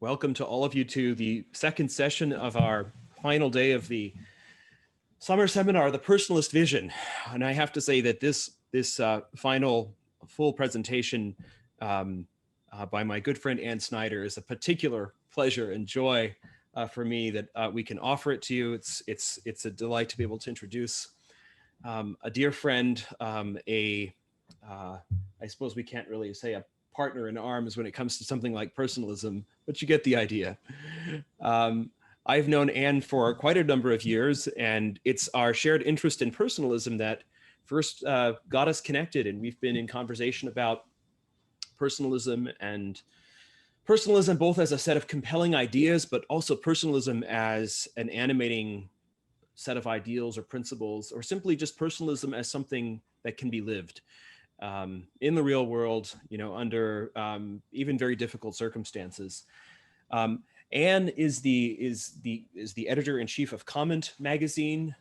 Welcome to all of you to the second session of our final day of the summer seminar, the Personalist Vision. And I have to say that this final full presentation by my good friend Ann Snyder is a particular pleasure and joy for me that we can offer it to you. It's a delight to be able to introduce a dear friend, I suppose we can't really say a partner in arms when it comes to something like personalism, but you get the idea. Um, I've known Anne for quite a number of years, and it's our shared interest in personalism that first got us connected, and we've been in conversation about personalism both as a set of compelling ideas, but also personalism as an animating set of ideals or principles, or simply just personalism as something that can be lived in the real world, under even very difficult circumstances. Um, Anne is the editor in chief of Comment magazine,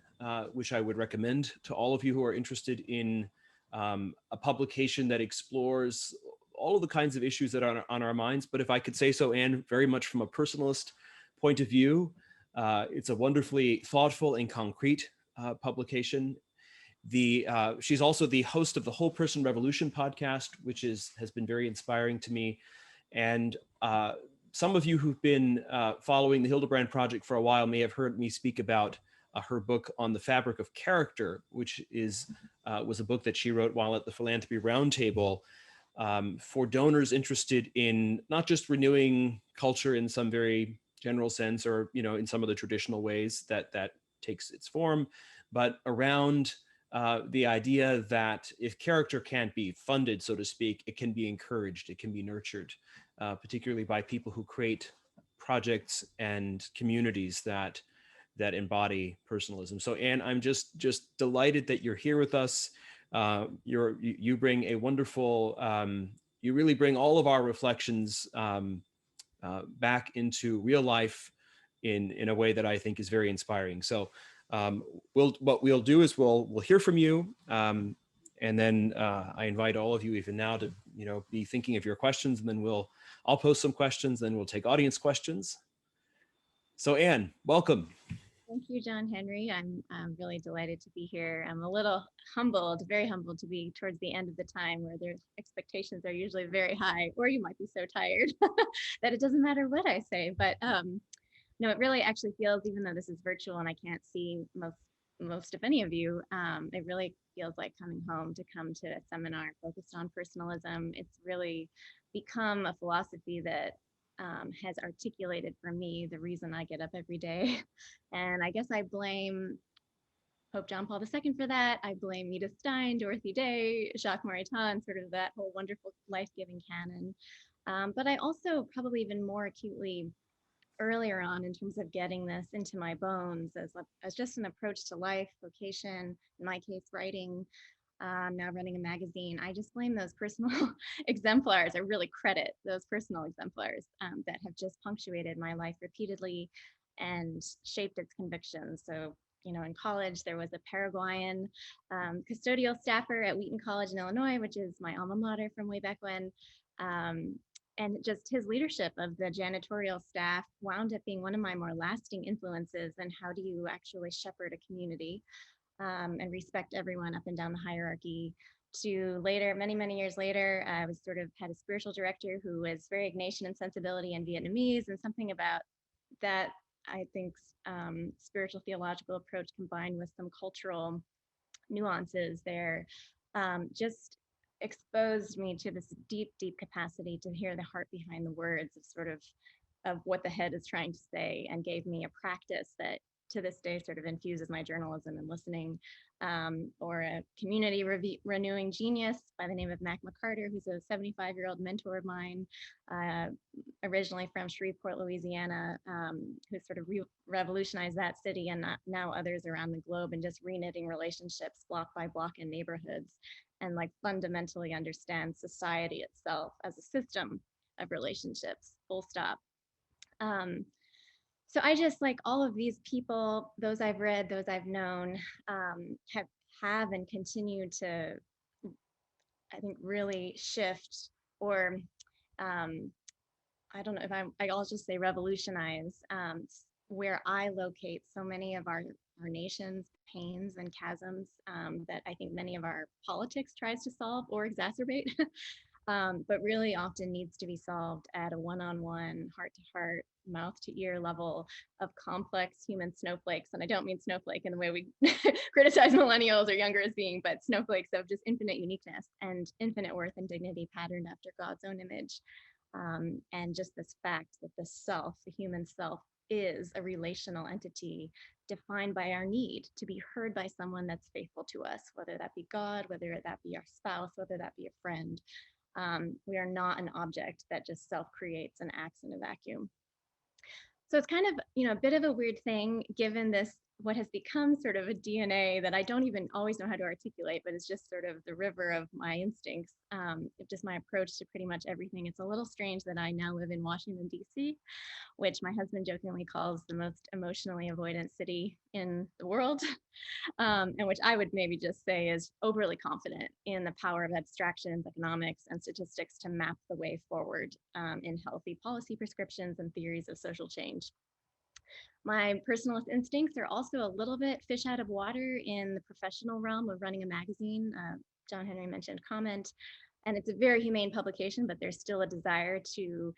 which I would recommend to all of you who are interested in a publication that explores all of the kinds of issues that are on our minds. But if I could say so, Anne, very much from a personalist point of view, it's a wonderfully thoughtful and concrete publication. She's also the host of the Whole Person Revolution podcast, which has been very inspiring to me. And some of you who've been following the Hildebrand Project for a while may have heard me speak about her book on the fabric of character, which was a book that she wrote while at the Philanthropy Roundtable for donors interested in not just renewing culture in some very general sense, or in some of the traditional ways that takes its form, but around the idea that if character can't be funded, so to speak, it can be encouraged, it can be nurtured, particularly by people who create projects and communities that embody personalism. So, Anne, I'm just delighted that you're here with us. You bring a wonderful, you really bring all of our reflections back into real life in a way that I think is very inspiring. So what we'll do is we'll hear from you, and then I invite all of you even now to be thinking of your questions, and then I'll post some questions, then we'll take audience questions. So Anne, welcome. Thank you, John Henry. I'm really delighted to be here. I'm a little humbled, very humbled to be towards the end of the time where their expectations are usually very high, or you might be so tired that it doesn't matter what I say. But no, it really actually feels, even though this is virtual and I can't see most of any of you, it really feels like coming home to come to a seminar focused on personalism. It's really become a philosophy that has articulated for me the reason I get up every day. And I guess I blame Pope John Paul II for that. I blame Edith Stein, Dorothy Day, Jacques Maritain, sort of that whole wonderful life-giving canon. But I also probably even more acutely earlier on in terms of getting this into my bones as just an approach to life, vocation, in my case, writing, now running a magazine. I just blame those personal exemplars, or really credit those personal exemplars that have just punctuated my life repeatedly and shaped its convictions. So, in college, there was a Paraguayan custodial staffer at Wheaton College in Illinois, which is my alma mater from way back when. And just his leadership of the janitorial staff wound up being one of my more lasting influences in how do you actually shepherd a community and respect everyone up and down the hierarchy. To later, many years later, I was sort of had a spiritual director who was very Ignatian in sensibility and Vietnamese, and something about that, I think, spiritual theological approach combined with some cultural nuances there just exposed me to this deep capacity to hear the heart behind the words of what the head is trying to say, and gave me a practice that to this day sort of infuses my journalism and listening. Or a community renewing genius by the name of Mac McCarter, who's a 75-year-old mentor of mine, originally from Shreveport, Louisiana, who sort of revolutionized that city and now others around the globe, and just reknitting relationships block by block in neighborhoods, and like fundamentally understand society itself as a system of relationships, full stop. So I just, like, all of these people, those I've read, those I've known, have and continue to, I think, really shift or I don't know if I'll just say revolutionize where I locate so many of our nation's pains and chasms that I think many of our politics tries to solve or exacerbate. But really often needs to be solved at a one-on-one, heart-to-heart, mouth-to-ear level of complex human snowflakes. And I don't mean snowflake in the way we criticize millennials or younger as being, but snowflakes of just infinite uniqueness and infinite worth and dignity patterned after God's own image. And just this fact that the self, the human self, is a relational entity defined by our need to be heard by someone that's faithful to us, whether that be God, whether that be our spouse, whether that be a friend. We are not an object that just self-creates and acts in a vacuum. So it's kind of, a bit of a weird thing given this, what has become sort of a DNA that I don't even always know how to articulate, but it's just sort of the river of my instincts, just my approach to pretty much everything. It's a little strange that I now live in Washington, D.C., which my husband jokingly calls the most emotionally avoidant city in the world. And which I would maybe just say is overly confident in the power of abstractions, economics, and statistics to map the way forward in healthy policy prescriptions and theories of social change. My personalist instincts are also a little bit fish out of water in the professional realm of running a magazine. John Henry mentioned Comment, and it's a very humane publication, but there's still a desire to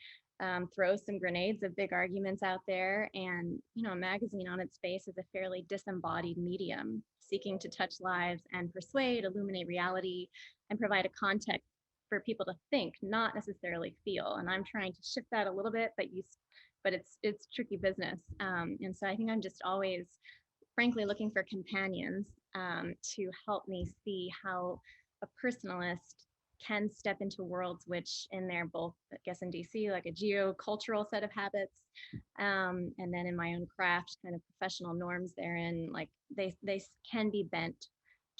throw some grenades of big arguments out there. And, a magazine on its face is a fairly disembodied medium, seeking to touch lives and persuade, illuminate reality, and provide a context for people to think, not necessarily feel. And I'm trying to shift that a little bit, but it's tricky business. And so I think I'm just always, frankly, looking for companions to help me see how a personalist can step into worlds which in their both, I guess in DC, like a geocultural set of habits, and then in my own craft, kind of professional norms therein, like they can be bent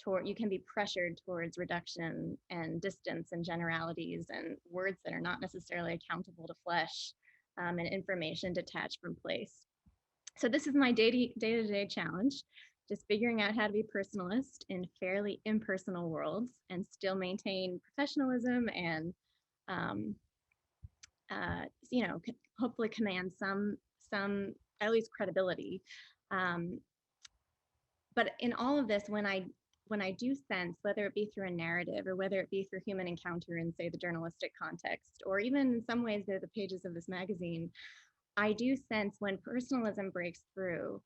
toward, you can be pressured towards reduction and distance and generalities and words that are not necessarily accountable to flesh, and information detached from place. So this is my day-to-day challenge, just figuring out how to be personalist in fairly impersonal worlds and still maintain professionalism and, hopefully command some at least credibility. But in all of this, when I do sense, whether it be through a narrative or whether it be through human encounter in, say, the journalistic context, or even in some ways they're the pages of this magazine, I do sense when personalism breaks through,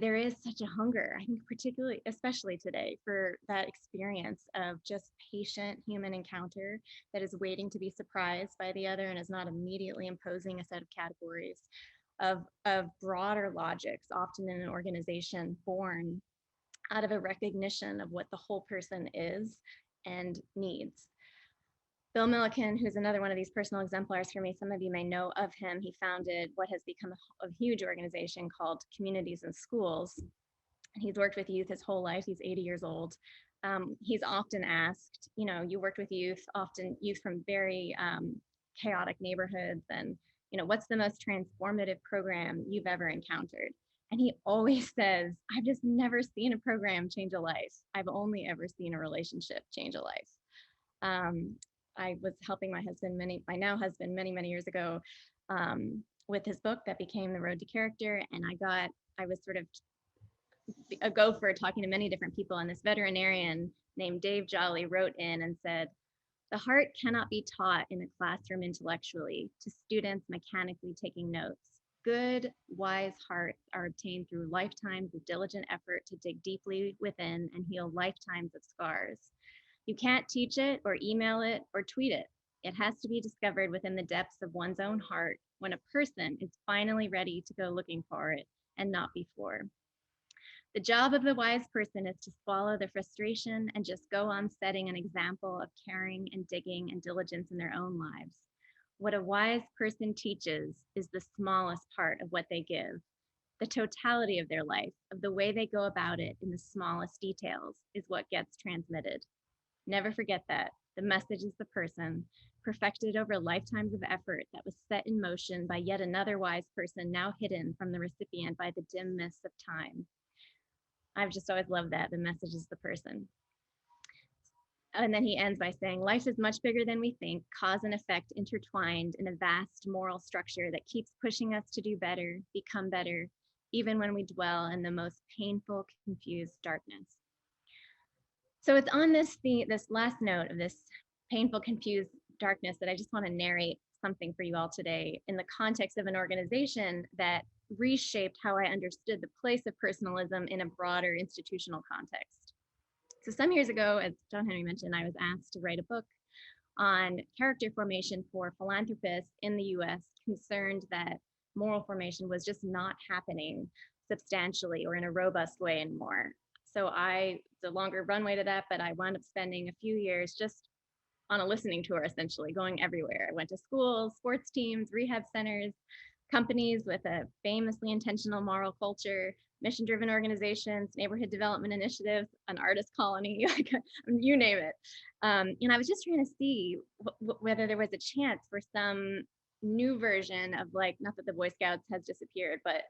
there is such a hunger, I think, particularly, especially today, for that experience of just patient human encounter that is waiting to be surprised by the other and is not immediately imposing a set of categories of broader logics, often in an organization born out of a recognition of what the whole person is and needs. Bill Milliken, who's another one of these personal exemplars for me, some of you may know of him. He founded what has become a huge organization called Communities in Schools. He's worked with youth his whole life. He's 80 years old. He's often asked, you worked with youth, often youth from very chaotic neighborhoods, and what's the most transformative program you've ever encountered? And he always says, I've just never seen a program change a life. I've only ever seen a relationship change a life. I was helping my now husband, many years ago, with his book that became The Road to Character. And I was sort of a gopher talking to many different people. And this veterinarian named Dave Jolly wrote in and said, the heart cannot be taught in a classroom intellectually to students mechanically taking notes. Good, wise hearts are obtained through lifetimes of diligent effort to dig deeply within and heal lifetimes of scars. You can't teach it or email it or tweet it. It has to be discovered within the depths of one's own heart when a person is finally ready to go looking for it and not before. The job of the wise person is to swallow the frustration and just go on setting an example of caring and digging and diligence in their own lives. What a wise person teaches is the smallest part of what they give. The totality of their life, of the way they go about it in the smallest details, is what gets transmitted. Never forget that. The message is the person, perfected over lifetimes of effort that was set in motion by yet another wise person now hidden from the recipient by the dim mists of time. I've just always loved that. The message is the person. And then he ends by saying, life is much bigger than we think, cause and effect intertwined in a vast moral structure that keeps pushing us to do better, become better, even when we dwell in the most painful, confused darkness. So it's on this last note of this painful, confused darkness that I just want to narrate something for you all today in the context of an organization that reshaped how I understood the place of personalism in a broader institutional context. So some years ago, as John Henry mentioned, I was asked to write a book on character formation for philanthropists in the US concerned that moral formation was just not happening substantially or in a robust way anymore. So it's a longer runway to that, but I wound up spending a few years just on a listening tour, essentially, going everywhere. I went to schools, sports teams, rehab centers, companies with a famously intentional moral culture, mission-driven organizations, neighborhood development initiatives, an artist colony, like, you name it. And I was just trying to see whether there was a chance for some new version of, like, not that the Boy Scouts has disappeared, but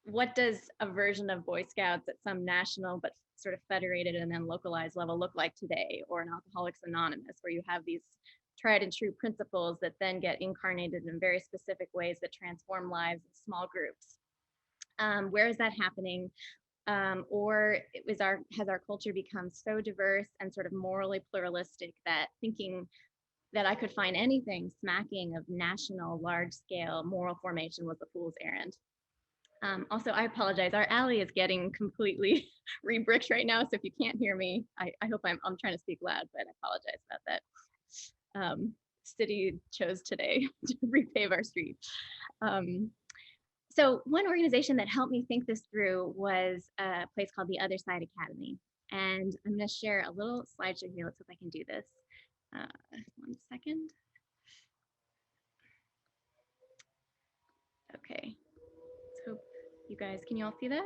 what does a version of Boy Scouts at some national but sort of federated and then localized level look like today, or an Alcoholics Anonymous, where you have these tried and true principles that then get incarnated in very specific ways that transform lives in small groups. Where is that happening? Or has our culture become so diverse and sort of morally pluralistic that thinking that I could find anything smacking of national, large-scale moral formation was a fool's errand? Also, I apologize. Our alley is getting completely re-bricked right now, so if you can't hear me, I hope I'm trying to speak loud, but I apologize about that. City chose today to repave our street. So one organization that helped me think this through was a place called the Other Side Academy. And I'm going to share a little slideshow here. Let's hope I can do this. 1 second. Okay. Let's hope you guys, can you all see that?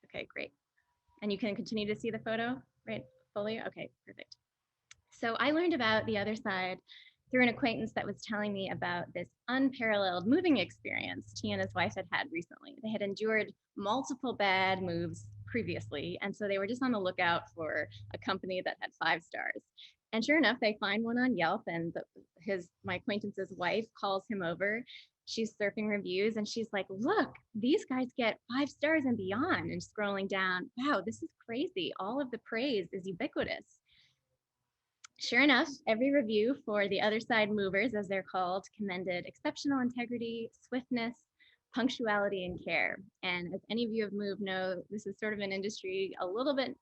Okay, great. And you can continue to see the photo, right? Fully? Okay, perfect. So I learned about the Other Side through an acquaintance that was telling me about this unparalleled moving experience he and his wife had recently. They had endured multiple bad moves previously, and so they were just on the lookout for a company that had 5 stars. And sure enough, they find one on Yelp, and my acquaintance's wife calls him over. She's surfing reviews, and she's like, look, these guys get 5 stars and beyond. And scrolling down, wow, this is crazy. All of the praise is ubiquitous. Sure enough, every review for the Other Side movers, as they're called, commended exceptional integrity, swiftness, punctuality, and care. And as any of you have moved know, this is sort of an industry a little bit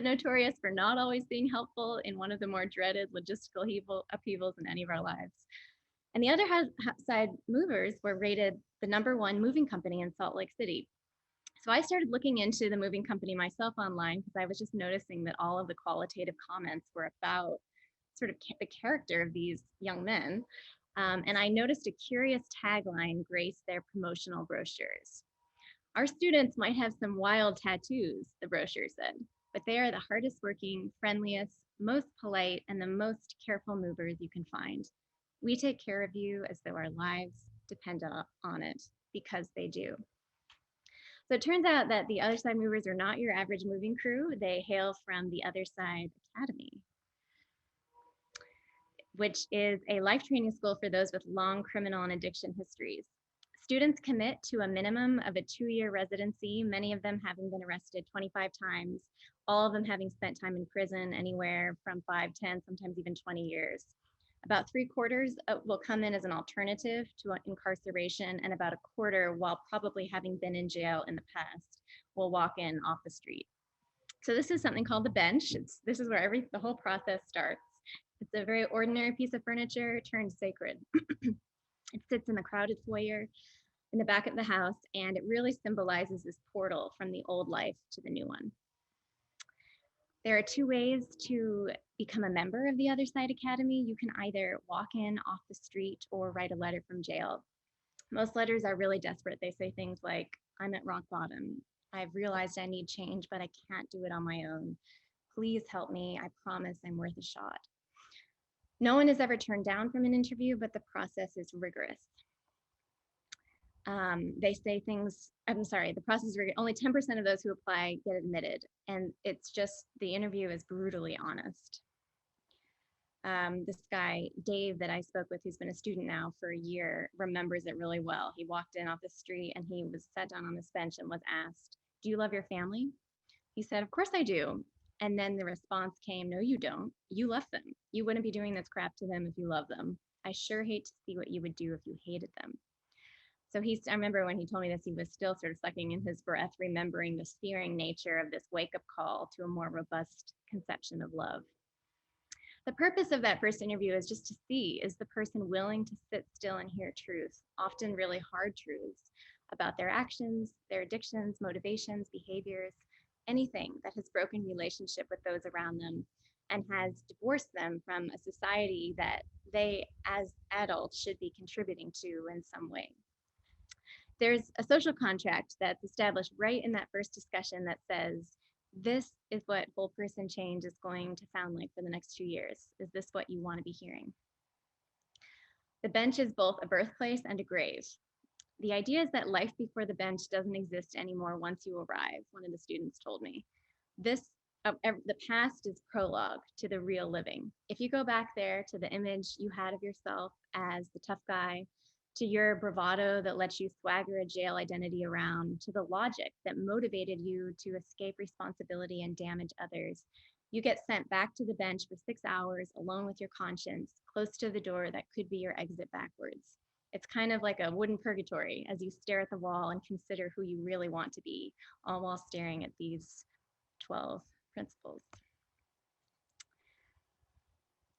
notorious for not always being helpful in one of the more dreaded logistical upheavals in any of our lives. And the Other Side movers were rated the #1 moving company in Salt Lake City. So I started looking into the moving company myself online because I was just noticing that all of the qualitative comments were about sort of the character of these young men. And I noticed a curious tagline grace their promotional brochures. Our students might have some wild tattoos, the brochure said, but they are the hardest working, friendliest, most polite, and the most careful movers you can find. We take care of you as though our lives depend on it, because they do. So it turns out that the Other Side movers are not your average moving crew. They hail from the Other Side Academy, which is a life training school for those with long criminal and addiction histories. Students commit to a minimum of a 2-year residency, many of them having been arrested 25 times, all of them having spent time in prison anywhere from 5, 10, sometimes even 20 years. About 3/4 will come in as an alternative to incarceration, and about 1/4, while probably having been in jail in the past, will walk in off the street. So this is something called the bench. This is where the whole process starts. It's a very ordinary piece of furniture turned sacred. It sits in the crowded foyer in the back of the house, and it really symbolizes this portal from the old life to the new one. There are 2 ways to become a member of the Other Side Academy. You can either walk in off the street or write a letter from jail. Most letters are really desperate. They say things like, I'm at rock bottom. I've realized I need change, but I can't do it on my own. Please help me. I promise I'm worth a shot. No one is ever turned down from an interview, but the process is rigorous. They say things, I'm sorry, the process is only 10% of those who apply get admitted. And it's just, the interview is brutally honest. This guy, Dave, that I spoke with, who's been a student now for a year, remembers it really well. He walked in off the street and he was sat down on this bench and was asked, "Do you love your family?" He said, "Of course I do." And then the response came, "No, you don't. You left them. You wouldn't be doing this crap to them if you love them. I sure hate to see what you would do if you hated them." So I remember when he told me this, he was still sort of sucking in his breath, remembering the searing nature of this wake-up call to a more robust conception of love. The purpose of that first interview is just to see, is the person willing to sit still and hear truth, often really hard truths about their actions, their addictions, motivations, behaviors, anything that has broken relationship with those around them and has divorced them from a society that they as adults should be contributing to in some way. There's a social contract that's established right in that first discussion that says, this is what whole person change is going to sound like for the next 2 years. Is this what you want to be hearing? The bench is both a birthplace and a grave. The idea is that life before the bench doesn't exist anymore once you arrive, one of the students told me. The past is prologue to the real living. If you go back there to the image you had of yourself as the tough guy, to your bravado that lets you swagger a jail identity around, to the logic that motivated you to escape responsibility and damage others, you get sent back to the bench for 6 hours alone with your conscience, close to the door that could be your exit backwards. It's kind of like a wooden purgatory as you stare at the wall and consider who you really want to be, all while staring at these 12 principles.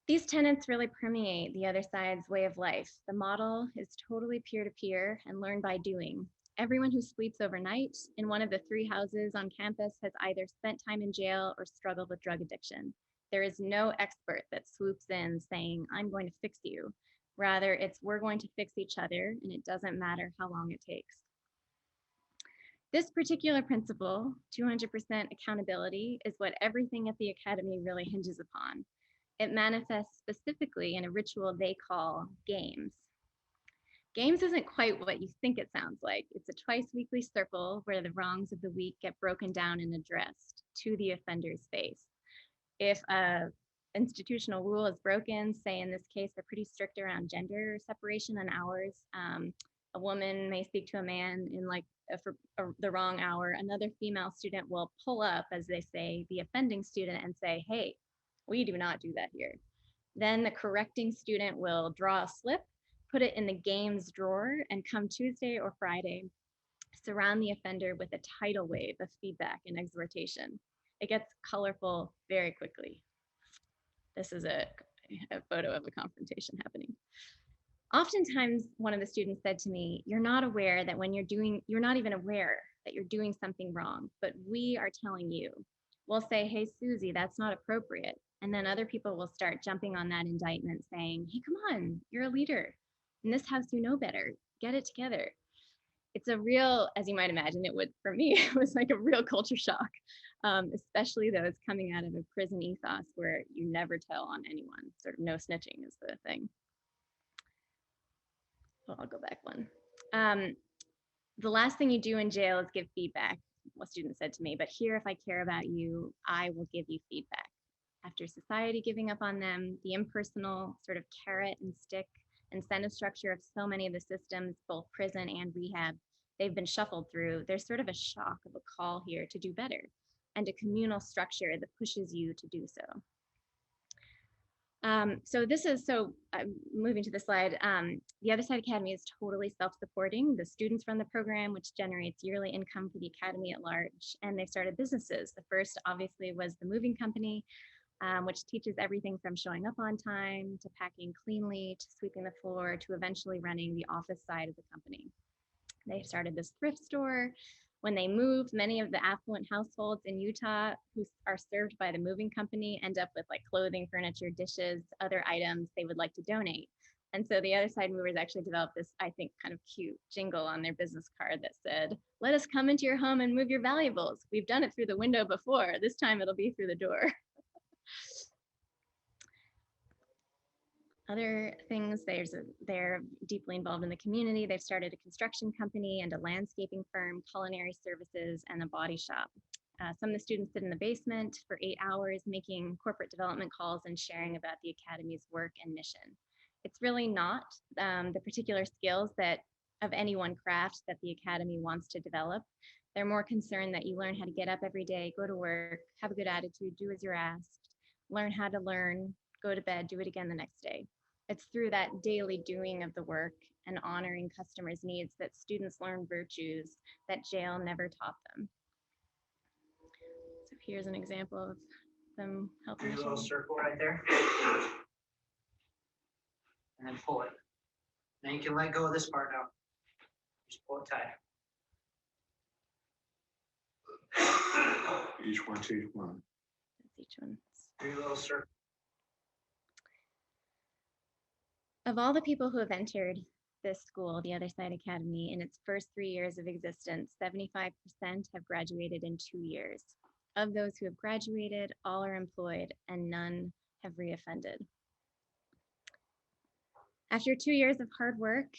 These tenets really permeate the other side's way of life. The model is totally peer-to-peer and learn by doing. Everyone who sleeps overnight in one of the 3 houses on campus has either spent time in jail or struggled with drug addiction. There is no expert that swoops in saying, "I'm going to fix you." Rather, it's we're going to fix each other, and it doesn't matter how long it takes. This particular principle, 200% accountability, is what everything at the Academy really hinges upon. It manifests specifically in a ritual they call games. Games isn't quite what you think it sounds like. It's a twice-weekly circle where the wrongs of the week get broken down and addressed to the offender's face. If a institutional rule is broken, say in this case, they're pretty strict around gender separation and hours. A woman may speak to a man in the wrong hour. Another female student will pull up, as they say, the offending student and say, "Hey, we do not do that here." Then the correcting student will draw a slip, put it in the games drawer, and come Tuesday or Friday, surround the offender with a tidal wave of feedback and exhortation. It gets colorful very quickly. This is a photo of a confrontation happening. Oftentimes, one of the students said to me, you're not even aware that you're doing something wrong, but we are telling you. We'll say, "Hey, Susie, that's not appropriate." And then other people will start jumping on that indictment saying, "Hey, come on, you're a leader. In this house, you know better. Get it together." It's a real, as you might imagine, it would, for me, it was like a real culture shock, especially those coming out of a prison ethos where you never tell on anyone. Sort of no snitching is the thing. Well, I'll go back one. The last thing you do in jail is give feedback, what students said to me, but here, if I care about you, I will give you feedback. After society giving up on them, the impersonal sort of carrot and stick incentive structure of so many of the systems, both prison and rehab, they've been shuffled through. There's sort of a shock of a call here to do better and a communal structure that pushes you to do so. Moving to the slide, the Other Side Academy is totally self-supporting. The students run the program, which generates yearly income for the Academy at large, and they've started businesses. The first, obviously, was the moving company, which teaches everything from showing up on time, to packing cleanly, to sweeping the floor, to eventually running the office side of the company. They started this thrift store. When they moved, many of the affluent households in Utah who are served by the moving company end up with like clothing, furniture, dishes, other items they would like to donate. And so the Other Side Movers actually developed this, I think, kind of cute jingle on their business card that said, "Let us come into your home and move your valuables. We've done it through the window before. This time it'll be through the door." Other things, they're deeply involved in the community. They've started a construction company and a landscaping firm, culinary services, and a body shop. Some of the students sit in the basement for 8 hours making corporate development calls and sharing about the Academy's work and mission. It's really not the particular skills that of any one craft that the Academy wants to develop. They're more concerned that you learn how to get up every day, go to work, have a good attitude, do as you're asked, learn how to learn, go to bed, do it again the next day. It's through that daily doing of the work and honoring customers' needs that students learn virtues that jail never taught them. So here's an example of them helping. Do a little circle right there. And then pull it. Now you can let go of this part now. Just pull it tight. Each one to each one. That's each one. Do a little circle. Of all the people who have entered this school, the Other Side Academy, in its first 3 years of existence, 75% have graduated in 2 years. Of those who have graduated, all are employed and none have reoffended. After 2 years of hard work,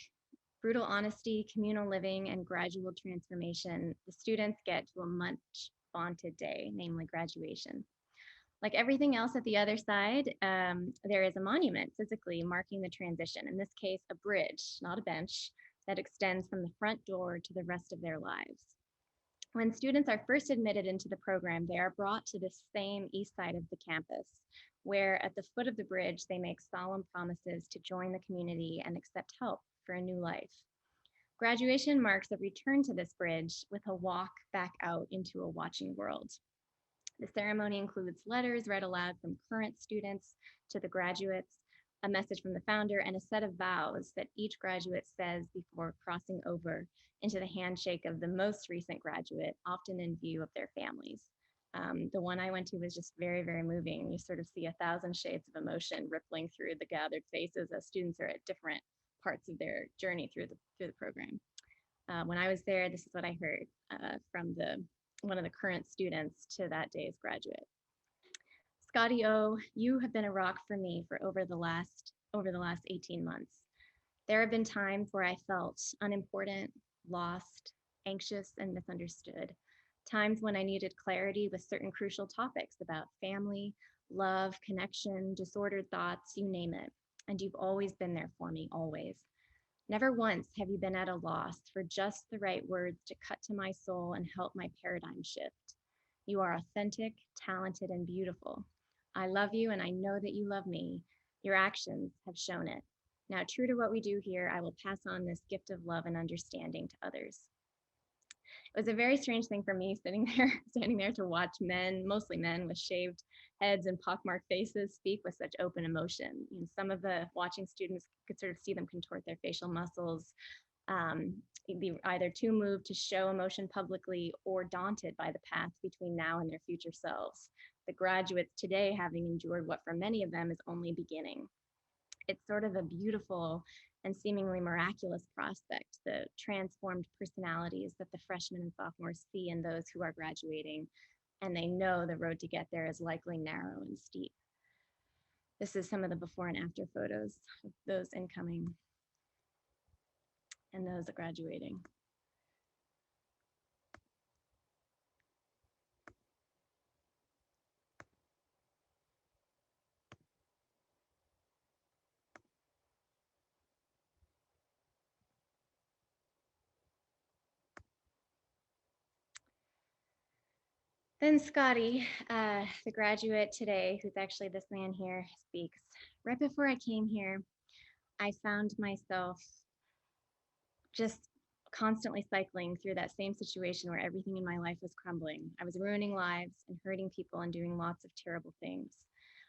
brutal honesty, communal living, and gradual transformation, the students get to a much vaunted day, namely graduation. Like everything else at the other side, there is a monument physically marking the transition, in this case, a bridge, not a bench, that extends from the front door to the rest of their lives. When students are first admitted into the program, they are brought to the same east side of the campus, where at the foot of the bridge, they make solemn promises to join the community and accept help for a new life. Graduation marks a return to this bridge with a walk back out into a watching world. The ceremony includes letters read aloud from current students to the graduates, a message from the founder, and a set of vows that each graduate says before crossing over into the handshake of the most recent graduate, often in view of their families. The one I went to was just very, very moving. You sort of see 1,000 shades of emotion rippling through the gathered faces as students are at different parts of their journey through the program. When I was there, this is what I heard from one of the current students to that day's graduate. Scotty O, you have been a rock for me for over the last 18 months. There have been times where I felt unimportant, lost, anxious, and misunderstood. Times when I needed clarity with certain crucial topics about family, love, connection, disordered thoughts, you name it. And you've always been there for me, always. Never once have you been at a loss for just the right words to cut to my soul and help my paradigm shift. You are authentic, talented, and beautiful. I love you, and I know that you love me. Your actions have shown it. Now, true to what we do here, I will pass on this gift of love and understanding to others. It was a very strange thing for me standing there to watch men, mostly men with shaved heads and pockmarked faces, speak with such open emotion. And some of the watching students could sort of see them contort their facial muscles, be either too moved to show emotion publicly or daunted by the path between now and their future selves. The graduates today having endured what for many of them is only beginning. It's sort of a beautiful and seemingly miraculous prospect, the transformed personalities that the freshmen and sophomores see in those who are graduating, and they know the road to get there is likely narrow and steep. This is some of the before and after photos of those incoming and those graduating. Then Scotty, the graduate today, who's actually this man here, speaks. Right before I came here, I found myself just constantly cycling through that same situation where everything in my life was crumbling. I was ruining lives and hurting people and doing lots of terrible things.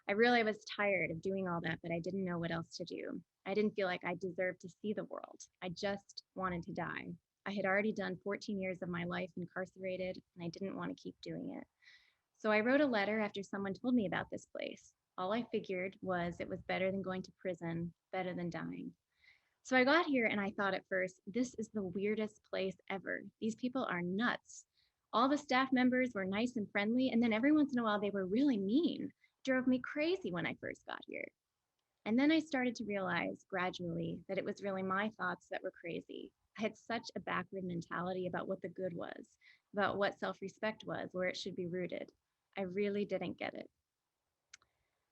I really was tired of doing all that, but I didn't know what else to do. I didn't feel like I deserved to see the world. I just wanted to die. I had already done 14 years of my life incarcerated, and I didn't want to keep doing it. So I wrote a letter after someone told me about this place. All I figured was it was better than going to prison, better than dying. So I got here and I thought at first, this is the weirdest place ever. These people are nuts. All the staff members were nice and friendly, and then every once in a while they were really mean. Drove me crazy when I first got here. And then I started to realize gradually that it was really my thoughts that were crazy. I had such a backward mentality about what the good was, about what self-respect was, where it should be rooted. I really didn't get it.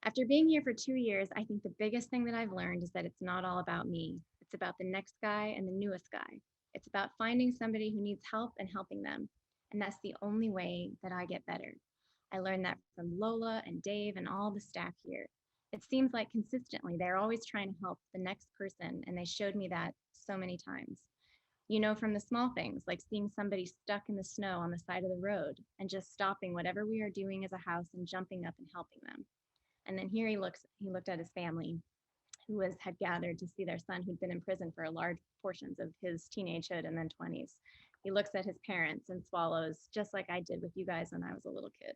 After being here for 2 years, I think the biggest thing that I've learned is that it's not all about me. It's about the next guy and the newest guy. It's about finding somebody who needs help and helping them. And that's the only way that I get better. I learned that from Lola and Dave and all the staff here. It seems like consistently they're always trying to help the next person, and they showed me that so many times. You know, from the small things like seeing somebody stuck in the snow on the side of the road and just stopping whatever we are doing as a house and jumping up and helping them. And then here he looked at his family who had gathered to see their son who'd been in prison for large portions of his teenagehood and then 20s. He looks at his parents and swallows, just like I did with you guys when I was a little kid.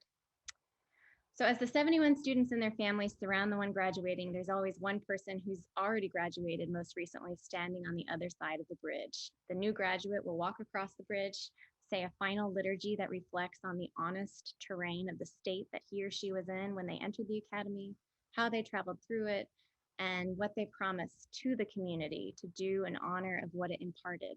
So as the 71 students and their families surround the one graduating, there's always one person who's already graduated most recently standing on the other side of the bridge. The new graduate will walk across the bridge, say a final liturgy that reflects on the honest terrain of the state that he or she was in when they entered the academy, how they traveled through it, and what they promised to the community to do in honor of what it imparted,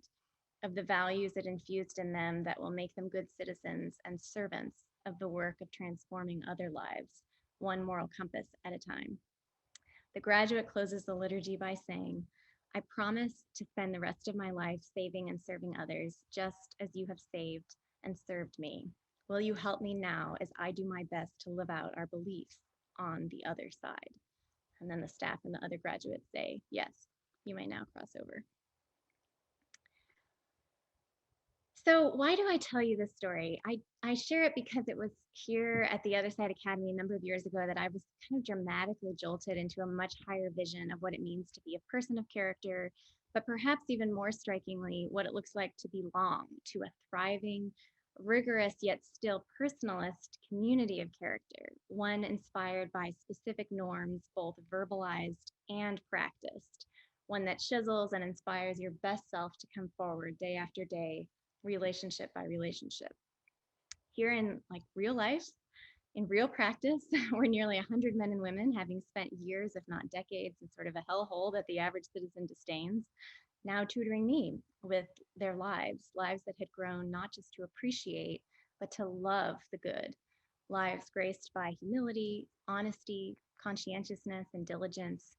of the values it infused in them that will make them good citizens and servants of the work of transforming other lives, one moral compass at a time. The graduate closes the liturgy by saying, I promise to spend the rest of my life saving and serving others, just as you have saved and served me. Will you help me now as I do my best to live out our beliefs on the other side? And then the staff and the other graduates say, yes, you may now cross over. So why do I tell you this story? I share it because it was here at the Other Side Academy a number of years ago that I was kind of dramatically jolted into a much higher vision of what it means to be a person of character, but perhaps even more strikingly, what it looks like to belong to a thriving, rigorous yet still personalist community of character, one inspired by specific norms, both verbalized and practiced, one that chisels and inspires your best self to come forward day after day, relationship by relationship. Here in like real life, in real practice, we're nearly 100 men and women having spent years, if not decades, in sort of a hellhole that the average citizen disdains, now tutoring me with their lives that had grown not just to appreciate, but to love the good. Lives graced by humility, honesty, conscientiousness, and diligence,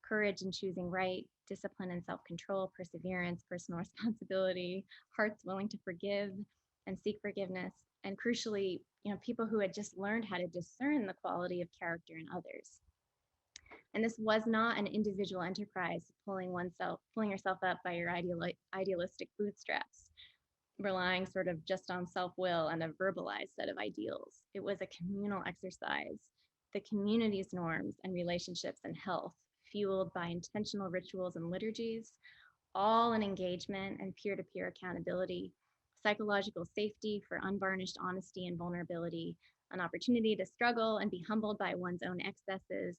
courage in choosing right, discipline and self-control, perseverance, personal responsibility, hearts willing to forgive and seek forgiveness, and crucially, people who had just learned how to discern the quality of character in others. And this was not an individual enterprise pulling yourself up by your idealistic bootstraps, relying sort of just on self-will and a verbalized set of ideals. It was a communal exercise, the community's norms and relationships and health, fueled by intentional rituals and liturgies, all in engagement and peer-to-peer accountability, psychological safety for unvarnished honesty and vulnerability, an opportunity to struggle and be humbled by one's own excesses,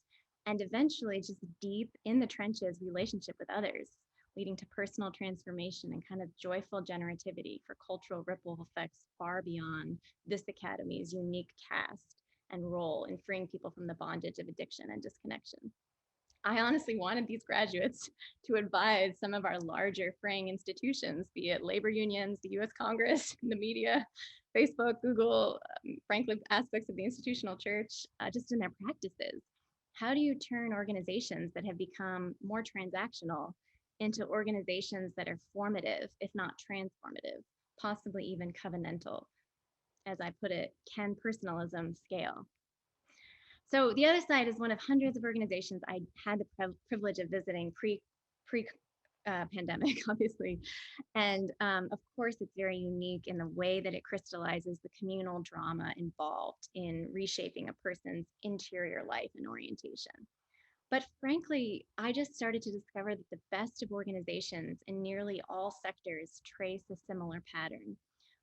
and eventually just deep in the trenches relationship with others, leading to personal transformation and kind of joyful generativity for cultural ripple effects far beyond this academy's unique cast and role in freeing people from the bondage of addiction and disconnection. I honestly wanted these graduates to advise some of our larger fraying institutions, be it labor unions, the US Congress, the media, Facebook, Google, frankly, aspects of the institutional church, just in their practices. How do you turn organizations that have become more transactional into organizations that are formative, if not transformative, possibly even covenantal? As I put it, can personalism scale? So the Other Side is one of hundreds of organizations I had the privilege of visiting pre-pandemic, obviously. And of course, it's very unique in the way that it crystallizes the communal drama involved in reshaping a person's interior life and orientation. But frankly, I just started to discover that the best of organizations in nearly all sectors trace a similar pattern.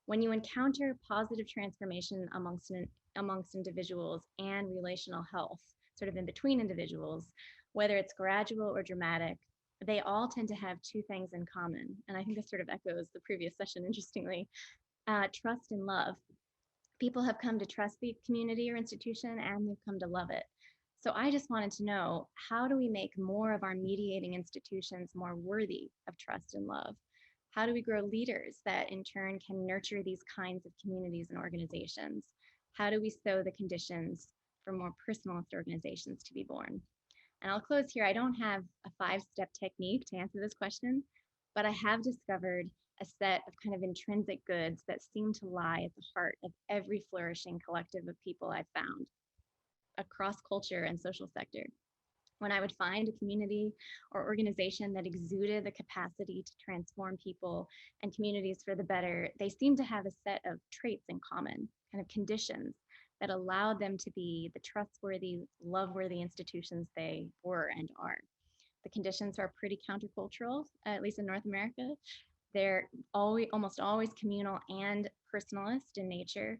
When you encounter positive transformation amongst individuals and relational health, sort of in between individuals, whether it's gradual or dramatic, they all tend to have two things in common. And I think this sort of echoes the previous session, interestingly, trust and love. People have come to trust the community or institution, and they've come to love it. So I just wanted to know, how do we make more of our mediating institutions more worthy of trust and love? How do we grow leaders that in turn can nurture these kinds of communities and organizations? How do we sow the conditions for more personalist organizations to be born? And I'll close here. I don't have a 5-step technique to answer this question, but I have discovered a set of kind of intrinsic goods that seem to lie at the heart of every flourishing collective of people I've found across culture and social sector. When I would find a community or organization that exuded the capacity to transform people and communities for the better, they seemed to have a set of traits in common, kind of conditions that allowed them to be the trustworthy, love-worthy institutions they were and are. The conditions are pretty countercultural, at least in North America. They're almost always communal and personalist in nature.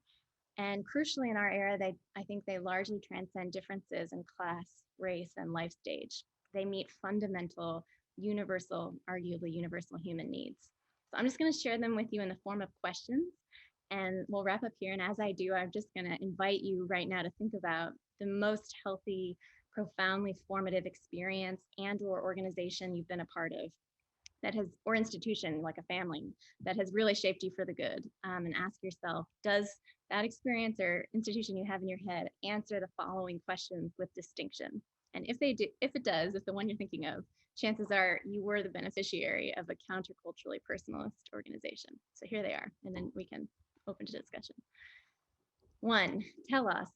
And crucially in our era, I think they largely transcend differences in class, race, and life stage. They meet fundamental, universal, arguably universal human needs. So I'm just going to share them with you in the form of questions, and we'll wrap up here. And as I do, I'm just going to invite you right now to think about the most healthy, profoundly formative experience and or organization you've been a part of that has, or institution like a family, that has really shaped you for the good. And ask yourself, does that experience or institution you have in your head answer the following questions with distinction? And if they do, if it does, if the one you're thinking of, chances are you were the beneficiary of a counterculturally personalist organization. So here they are, and then we can open to discussion. 1, tell us,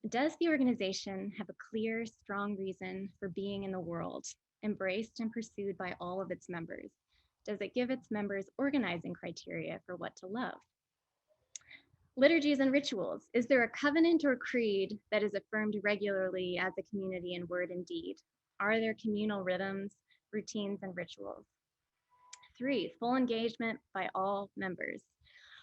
does the organization have a clear, strong reason for being in the world, embraced and pursued by all of its members? Does it give its members organizing criteria for what to love? Liturgies and rituals. Is there a covenant or creed that is affirmed regularly as a community in word and deed? Are there communal rhythms, routines, and rituals? 3, full engagement by all members.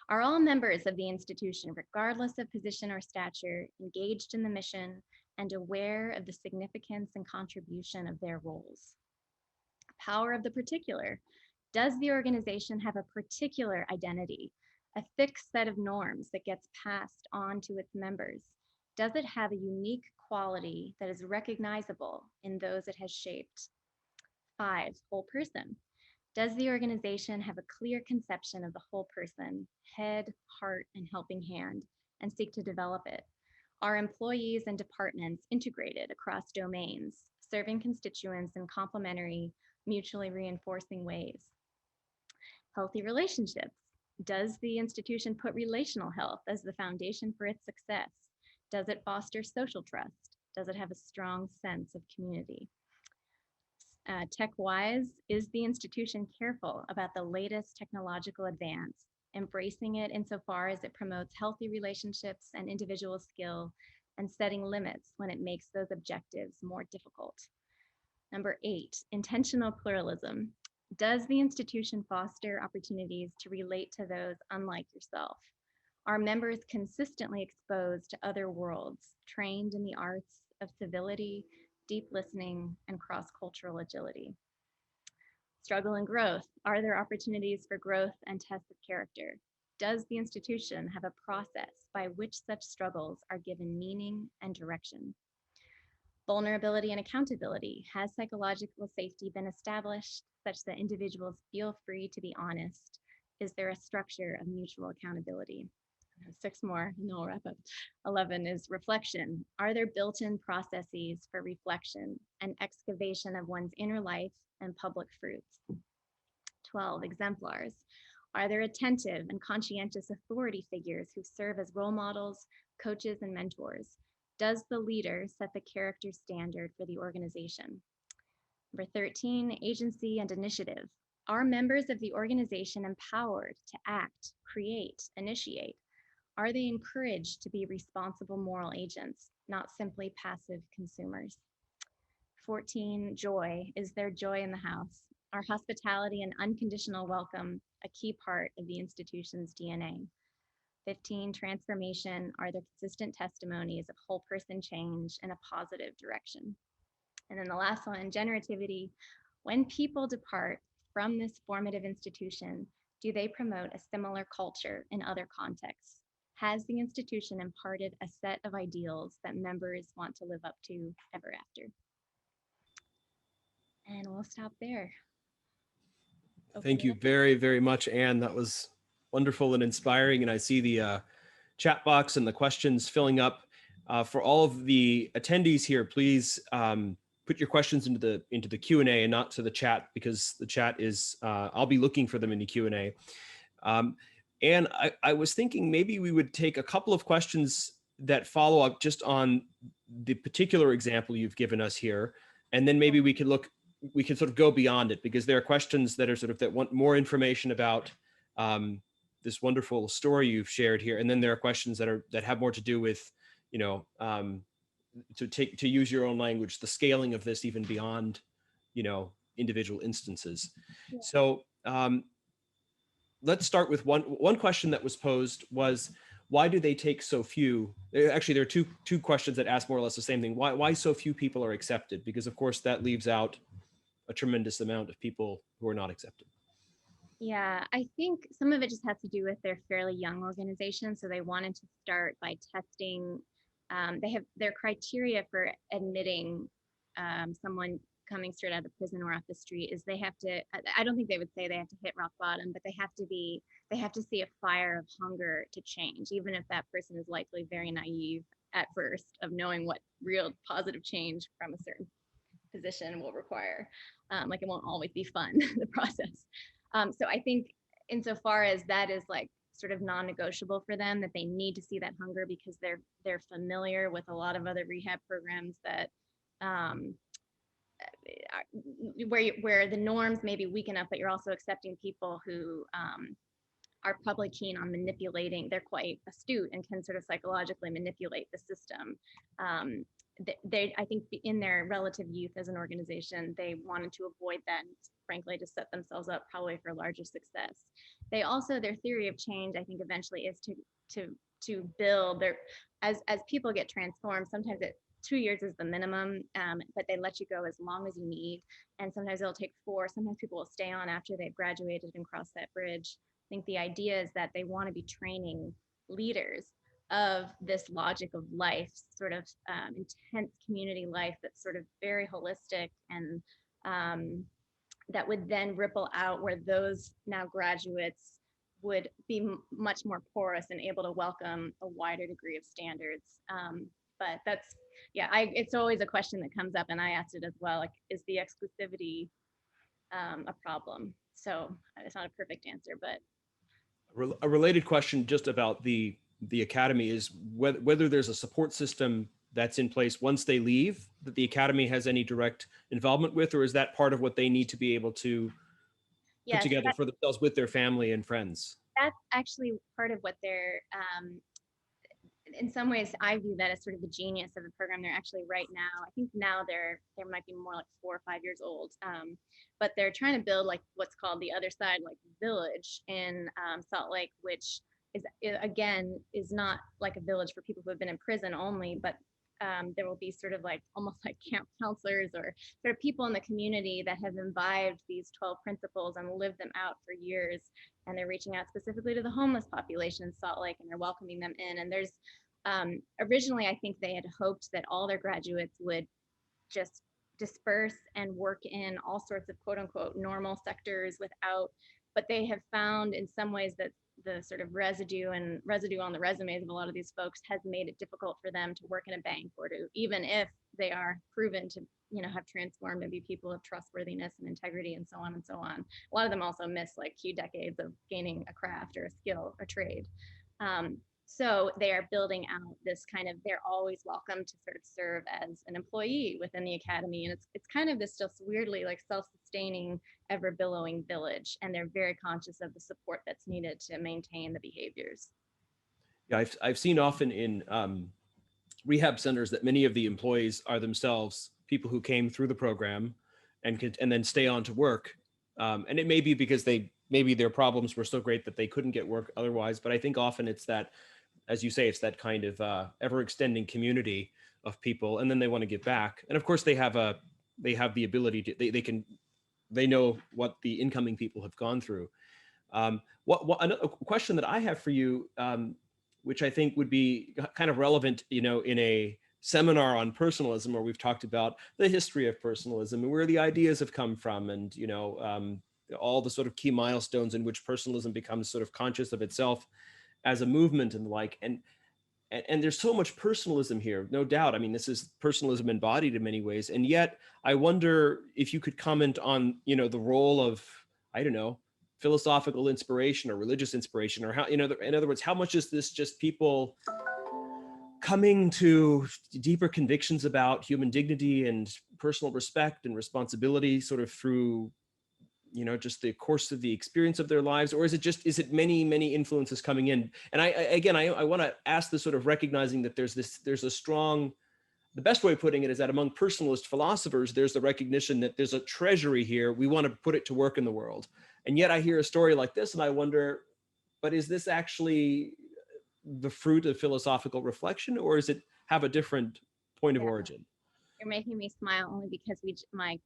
Are all members of the institution, regardless of position or stature, engaged in the mission and aware of the significance and contribution of their roles? Power of the particular. Does the organization have a particular identity, a fixed set of norms that gets passed on to its members? Does it have a unique quality that is recognizable in those it has shaped? 5, whole person. Does the organization have a clear conception of the whole person, head, heart, and helping hand, and seek to develop it? Are employees and departments integrated across domains, serving constituents in complementary, mutually reinforcing ways? Healthy relationships. Does the institution put relational health as the foundation for its success? Does it foster social trust? Does it have a strong sense of community? Tech-wise, is the institution careful about the latest technological advance, embracing it insofar as it promotes healthy relationships and individual skill, and setting limits when it makes those objectives more difficult? Number 8, intentional pluralism. Does the institution foster opportunities to relate to those unlike yourself? Are members consistently exposed to other worlds, trained in the arts of civility, deep listening, and cross-cultural agility? Struggle and growth. Are there opportunities for growth and tests of character? Does the institution have a process by which such struggles are given meaning and direction? Vulnerability and accountability. Has psychological safety been established such that individuals feel free to be honest? Is there a structure of mutual accountability? 6 more, and then we'll wrap up. 11 is reflection. Are there built-in processes for reflection and excavation of one's inner life and public fruits? 12, exemplars. Are there attentive and conscientious authority figures who serve as role models, coaches, and mentors? Does the leader set the character standard for the organization? Number 13, agency and initiative. Are members of the organization empowered to act, create, initiate? Are they encouraged to be responsible moral agents, not simply passive consumers? 14, joy. Is there joy in the house? Are hospitality and unconditional welcome a key part of the institution's DNA? 15, transformation. Are there consistent testimonies of whole person change in a positive direction? And then the last one, generativity. When people depart from this formative institution, do they promote a similar culture in other contexts? has the institution imparted a set of ideals that members want to live up to ever after? And we'll stop there. Thank you very, very much, Anne. That was wonderful and inspiring. And I see the chat box and the questions filling up. For all of the attendees here, please put your questions into the Q&A and not to the chat, because the chat is, I'll be looking for them in the Q&A. And I was thinking maybe we would take a couple of questions that follow up just on the particular example you've given us here. And then maybe we could sort of go beyond it, because there are questions that are sort of that want more information about this wonderful story you've shared here. And then there are questions that have more to do with, you know, to use your own language, the scaling of this even beyond, you know, individual instances. Yeah. So let's start with one question that was posed was, why do they take so few? Actually, there are two questions that ask more or less the same thing. Why so few people are accepted? Because of course that leaves out a tremendous amount of people who are not accepted. Yeah, I think some of it just has to do with their fairly young organization. So they wanted to start by testing. They have their criteria for admitting someone coming straight out of prison or off the street is they have to, I don't think they would say they have to hit rock bottom, but they have to see a fire of hunger to change, even if that person is likely very naive at first of knowing what real positive change from a certain position will require. Like it won't always be fun, the process. So I think insofar as that is like sort of non-negotiable for them, that they need to see that hunger because they're familiar with a lot of other rehab programs that where the norms maybe weak enough, but you're also accepting people who are probably keen on manipulating. They're quite astute and can sort of psychologically manipulate the system. I think in their relative youth as an organization, they wanted to avoid that and frankly to set themselves up probably for larger success. They also, their theory of change, I think eventually is to build their, as people get transformed, sometimes 2 years is the minimum, but they let you go as long as you need. And sometimes it'll take 4, sometimes people will stay on after they've graduated and crossed that bridge. I think the idea is that they want to be training leaders of this logic of life, sort of intense community life that's sort of very holistic and that would then ripple out where those now graduates would be much more porous and able to welcome a wider degree of standards. But that's, yeah, it's always a question that comes up, and I asked it as well, like, is the exclusivity a problem? So it's not a perfect answer, but. A related question just about the academy is whether there's a support system that's in place once they leave that the academy has any direct involvement with, or is that part of what they need to be able to put together for themselves with their family and friends? That's actually part of what they're, in some ways, I view that as sort of the genius of the program. They're actually right now, I think now there might be more like 4 or 5 years old, but they're trying to build like what's called the other side, like village in Salt Lake, which is again is not like a village for people who have been in prison only, but there will be sort of like almost like camp counselors or sort of people in the community that have imbibed these 12 principles and lived them out for years. And they're reaching out specifically to the homeless population in Salt Lake, and they're welcoming them in. And there's originally, I think they had hoped that all their graduates would just disperse and work in all sorts of quote unquote normal sectors without, but they have found in some ways that the sort of residue on the resumes of a lot of these folks has made it difficult for them to work in a bank or to, even if they are proven to, you know, have transformed and be people of trustworthiness and integrity and so on and so on. A lot of them also miss like few decades of gaining a craft or a skill or trade. So they are building out this kind of, they're always welcome to sort of serve as an employee within the academy. And it's kind of this just weirdly like self-sustaining, ever billowing village. And they're very conscious of the support that's needed to maintain the behaviors. Yeah, I've seen often in rehab centers that many of the employees are themselves people who came through the program and then stay on to work. And it may be because maybe their problems were so great that they couldn't get work otherwise. But I think often it's that, as you say, it's that kind of ever extending community of people, and then they want to give back. And of course they have the ability to, they know what the incoming people have gone through. Another question that I have for you which I think would be kind of relevant, you know, in a seminar on personalism, where we've talked about the history of personalism and where the ideas have come from, and, you know, all the sort of key milestones in which personalism becomes sort of conscious of itself as a movement and the like. And there's so much personalism here, no doubt. I mean, this is personalism embodied in many ways. And yet I wonder if you could comment on, you know, the role of, I don't know, philosophical inspiration or religious inspiration, or how, you know, in other words, how much is this just people coming to deeper convictions about human dignity and personal respect and responsibility sort of through, you know, just the course of the experience of their lives? Or is it many influences coming in? And I want to ask this, sort of recognizing that there's a strong, the best way of putting it is that among personalist philosophers, there's the recognition that there's a treasury here. We want to put it to work in the world. And yet I hear a story like this and I wonder, but is this actually the fruit of philosophical reflection, or is it have a different point of origin? You're making me smile only because my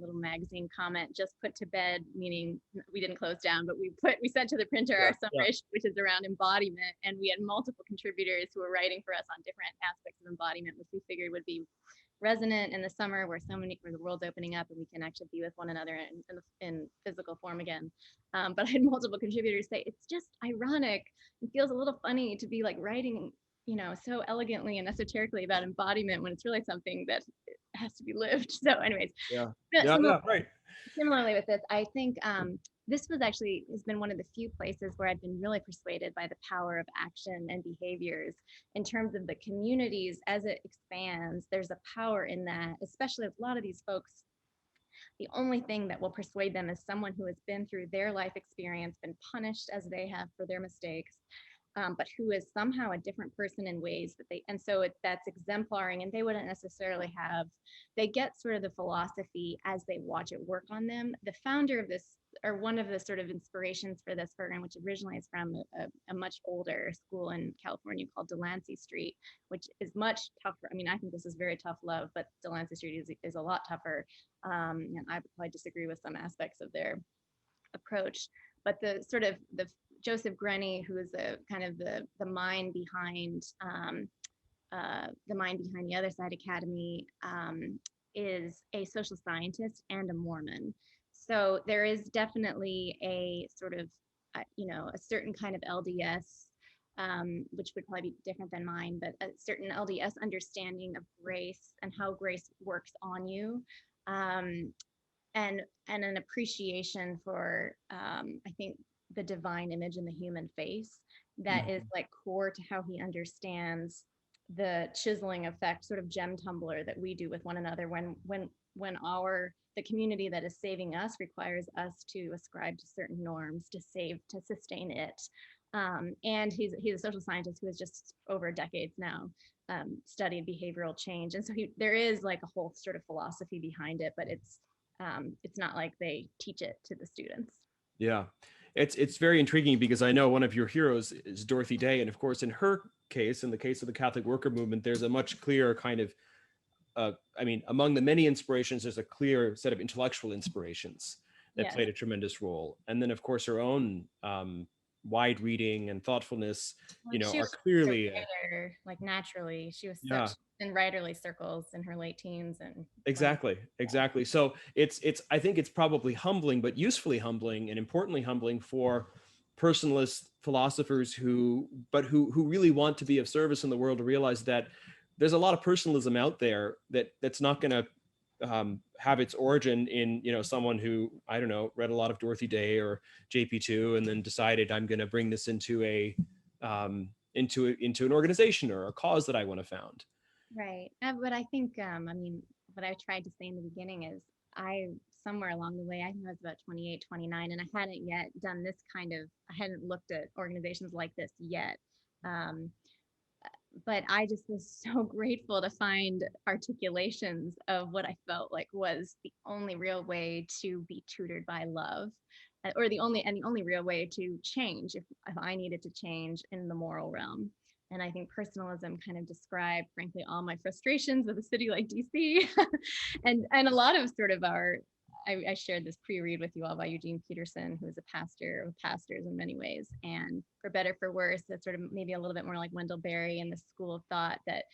little magazine comment just put to bed, meaning we didn't close down, but we sent to the printer our summer issue, which is around embodiment, and we had multiple contributors who were writing for us on different aspects of embodiment, which we figured would be resonant in the summer where the world's opening up and we can actually be with one another in physical form again. But I had multiple contributors say it's just ironic. It feels a little funny to be like writing, you know, so elegantly and esoterically about embodiment when it's really something that has to be lived. So anyways, Right. Similarly with this, I think this has been one of the few places where I've been really persuaded by the power of action and behaviors in terms of the communities as it expands. There's a power in that, especially with a lot of these folks. The only thing that will persuade them is someone who has been through their life experience, been punished as they have for their mistakes, but who is somehow a different person in ways that that's exemplaring, and they wouldn't necessarily have, they get sort of the philosophy as they watch it work on them. The founder of this, or one of the sort of inspirations for this program, which originally is from a much older school in California called Delancey Street, which is much tougher. I mean, I think this is very tough love, but Delancey Street is a lot tougher. And I would probably disagree with some aspects of their approach, but the Joseph Grenny, who is the kind of the mind behind the Other Side Academy, is a social scientist and a Mormon. So there is definitely a sort of, a certain kind of LDS, which would probably be different than mine, but a certain LDS understanding of grace and how grace works on you. And an appreciation for, I think, the divine image in the human face that is like core to how he understands the chiseling effect, sort of gem tumbler that we do with one another when the community that is saving us requires us to ascribe to certain norms to sustain it. And he's a social scientist who has just over decades now studied behavioral change, and so there is like a whole sort of philosophy behind it, but it's not like they teach it to the students. Yeah, it's very intriguing because I know one of your heroes is Dorothy Day, and of course, in her case, in the case of the Catholic worker movement, there's a much clearer kind of, I mean, among the many inspirations, there's a clear set of intellectual inspirations that played a tremendous role, and then of course her own wide reading and thoughtfulness, are clearly like naturally. She was such in writerly circles in her late teens and exactly. So it's I think it's probably humbling, but usefully humbling and importantly humbling for personalist philosophers who really want to be of service in the world, to realize that there's a lot of personalism out there that's not going to have its origin in someone who, I don't know, read a lot of Dorothy Day or JP2 and then decided I'm going to bring this into into an organization or a cause that I want to found. Right. But I think what I tried to say in the beginning is somewhere along the way, I think I was about 28, 29, and I hadn't yet done this I hadn't looked at organizations like this yet. But I just was so grateful to find articulations of what I felt like was the only real way to be tutored by love, or the only real way to change if I needed to change in the moral realm. And I think personalism kind of described, frankly, all my frustrations with a city like DC and a lot of sort of our I shared this pre-read with you all by Eugene Peterson, who is a pastor of pastors in many ways. And for better, for worse, that's sort of maybe a little bit more like Wendell Berry and the school of thought that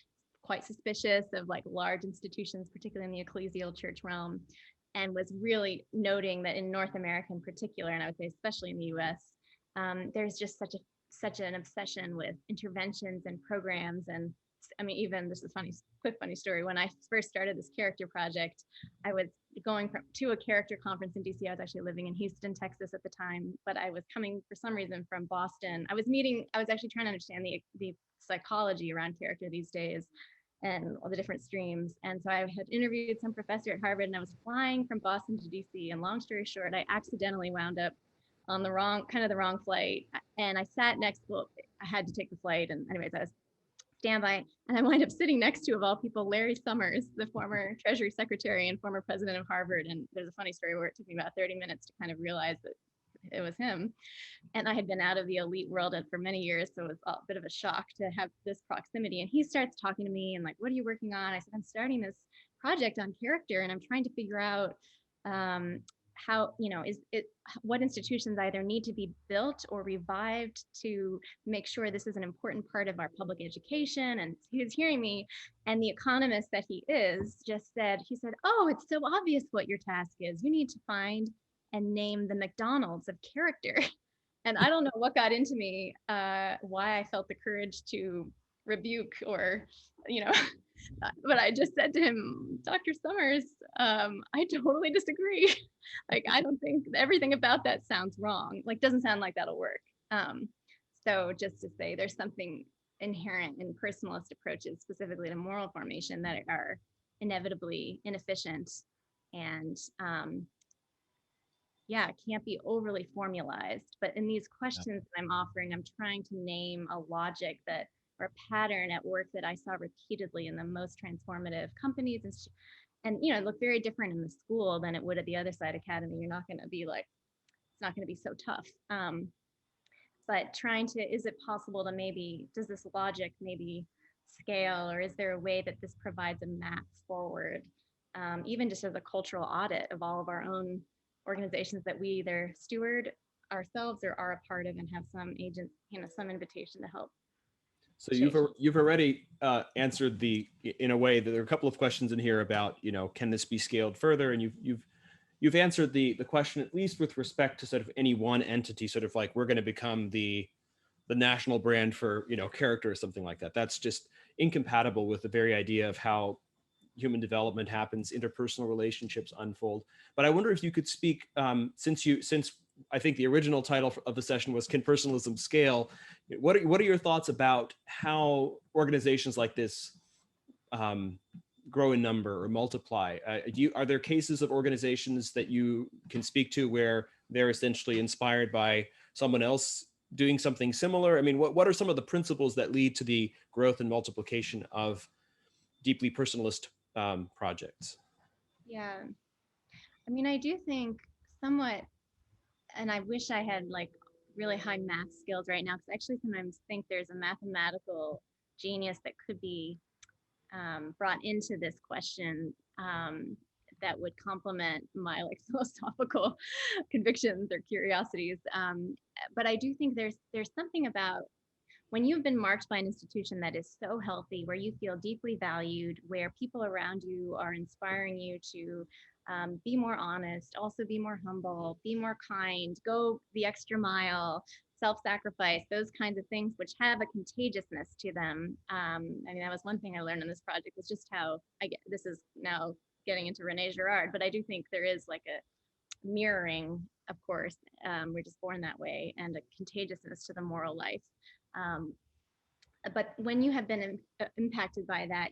quite suspicious of like large institutions, particularly in the ecclesial church realm, and was really noting that in North America in particular, and I would say especially in the US, there's just such an obsession with interventions and programs. And I mean, even this is quick funny story. When I first started this character project, I was going to a character conference in DC. I was actually living in Houston, Texas at the time, but I was coming for some reason from Boston. I was actually trying to understand the psychology around character these days and all the different streams. And so I had interviewed some professor at Harvard, and I was flying from Boston to DC. And long story short, I accidentally wound up on the wrong flight. And I sat next, I had to take the flight. And anyways, I was standby, and I wind up sitting next to, of all people, Larry Summers, the former Treasury Secretary and former president of Harvard. And there's a funny story where it took me about 30 minutes to kind of realize that it was him. And I had been out of the elite world for many years, so it was a bit of a shock to have this proximity. And he starts talking to me and like, what are you working on? I said, I'm starting this project on character, and I'm trying to figure out how, what institutions either need to be built or revived to make sure this is an important part of our public education. And he was hearing me, and the economist that he said, oh, it's so obvious what your task is. You need to find and name the McDonald's of character. And I don't know what got into me, why I felt the courage to rebuke or, but I just said to him, Dr. Summers, I totally disagree. Like, I don't think everything about that sounds wrong. Like, doesn't sound like that'll work. So just to say, there's something inherent in personalist approaches, specifically to moral formation, that are inevitably inefficient and can't be overly formalized. But in these questions that I'm offering, I'm trying to name a logic or a pattern at work that I saw repeatedly in the most transformative companies. And it looked very different in the school than it would at the other side academy. You're not going to be like, it's not going to be so tough. But is it possible to does this logic maybe scale, or is there a way that this provides a map forward, even just as a cultural audit of all of our own organizations that we either steward ourselves or are a part of and have some agent, some invitation to help. So you've already answered in a way that there are a couple of questions in here about, can this be scaled further? And you've answered the question, at least with respect to sort of any one entity, sort of like we're going to become the national brand for, character or something like that. That's just incompatible with the very idea of how human development happens, interpersonal relationships unfold. But I wonder if you could speak, since I think the original title of the session was "Can Personalism Scale?" What are your thoughts about how organizations like this grow in number or multiply? Are there cases of organizations that you can speak to where they're essentially inspired by someone else doing something similar? I mean, what are some of the principles that lead to the growth and multiplication of deeply personalist projects? Yeah, I mean, I do think somewhat, and I wish I had like really high math skills right now, because I actually sometimes think there's a mathematical genius that could be brought into this question that would complement my like philosophical convictions or curiosities. But I do think there's something about when you've been marked by an institution that is so healthy, where you feel deeply valued, where people around you are inspiring you to be more honest, also be more humble, be more kind, go the extra mile, self-sacrifice, those kinds of things, which have a contagiousness to them. I mean, that was one thing I learned in this project, was just how this is now getting into Renee Girard, but I do think there is like a mirroring, of course, we're just born that way, and a contagiousness to the moral life. But when you have been impacted by that,